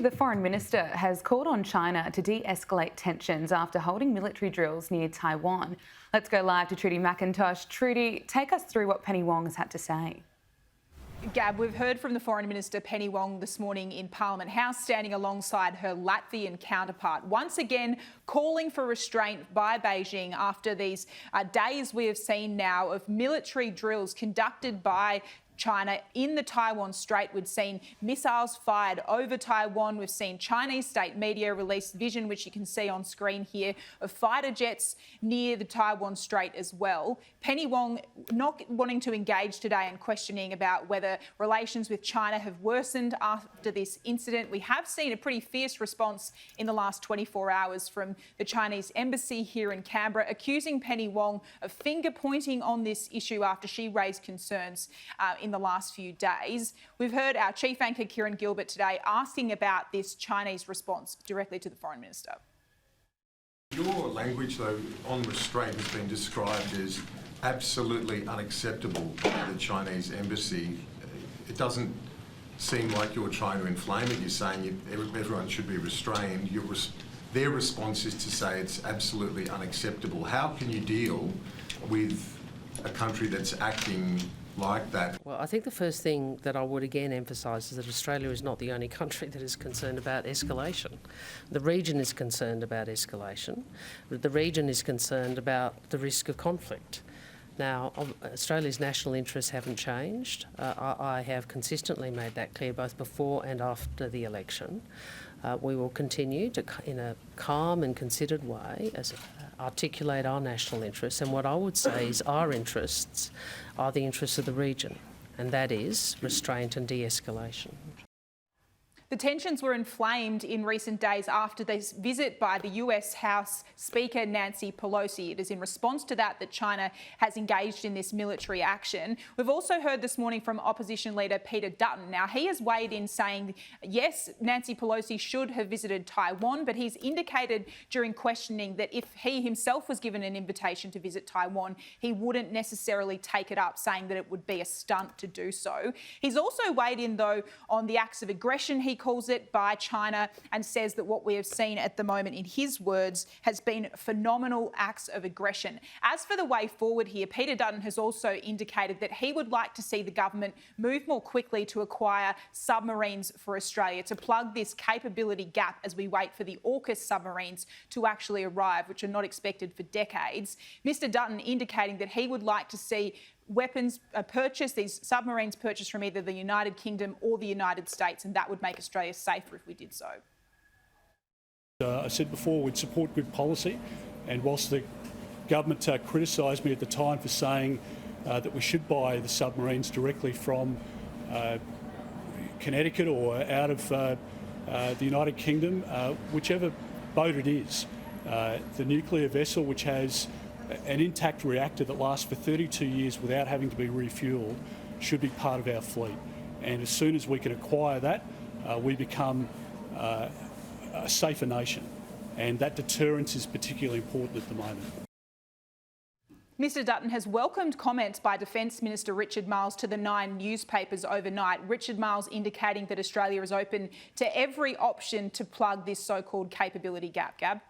The Foreign Minister has called on China to de-escalate tensions after holding military drills near Taiwan. Let's go live to Trudy McIntosh. Trudy, take us through what Penny Wong has had to say. Gab, we've heard from the Foreign Minister Penny Wong this morning in Parliament House, standing alongside her Latvian counterpart, once again calling for restraint by Beijing after these days we have seen now of military drills conducted by China in the Taiwan Strait. We've seen missiles fired over Taiwan. We've seen Chinese state media release vision, which you can see on screen here, of fighter jets near the Taiwan Strait as well. Penny Wong not wanting to engage today and questioning about whether relations with China have worsened after this incident. We have seen a pretty fierce response in the last 24 hours from the Chinese embassy here in Canberra, accusing Penny Wong of finger pointing on this issue after she raised concerns in the last few days. We've heard our chief anchor Kieran Gilbert today asking about this Chinese response directly to the Foreign Minister. Your language, though, on restraint has been described as absolutely unacceptable by the Chinese embassy. It doesn't seem like you're trying to inflame it. You're saying everyone should be restrained. Their response is to say it's absolutely unacceptable. How can you deal with a country that's acting like that? Well, I think the first thing that I would again emphasise is that Australia is not the only country that is concerned about escalation. The region is concerned about escalation. The region is concerned about the risk of conflict. Now, Australia's national interests haven't changed. I have consistently made that clear both before and after the election. We will continue to, in a calm and considered way, articulate our national interests, and what I would say is our interests are the interests of the region, and that is restraint and de-escalation. The tensions were inflamed in recent days after this visit by the US House Speaker Nancy Pelosi. It is in response to that China has engaged in this military action. We've also heard this morning from opposition leader Peter Dutton. Now, he has weighed in saying, yes, Nancy Pelosi should have visited Taiwan, but he's indicated during questioning that if he himself was given an invitation to visit Taiwan, he wouldn't necessarily take it up, saying that it would be a stunt to do so. He's also weighed in, though, on the acts of aggression, he calls it, by China, and says that what we have seen at the moment, in his words, has been phenomenal acts of aggression. As for the way forward here, Peter Dutton has also indicated that he would like to see the government move more quickly to acquire submarines for Australia, to plug this capability gap as we wait for the AUKUS submarines to actually arrive, which are not expected for decades. Mr Dutton indicating that he would like to see weapons purchased, these submarines purchased from either the United Kingdom or the United States, and that would make Australia safer if we did so. I said before we'd support good policy, and whilst the government criticised me at the time for saying that we should buy the submarines directly from Connecticut or out of the United Kingdom, whichever boat it is, the nuclear vessel which has an intact reactor that lasts for 32 years without having to be refuelled should be part of our fleet. And as soon as we can acquire that, we become a safer nation. And that deterrence is particularly important at the moment. Mr Dutton has welcomed comments by Defence Minister Richard Marles to the Nine newspapers overnight. Richard Marles indicating that Australia is open to every option to plug this so-called capability gap. Gab?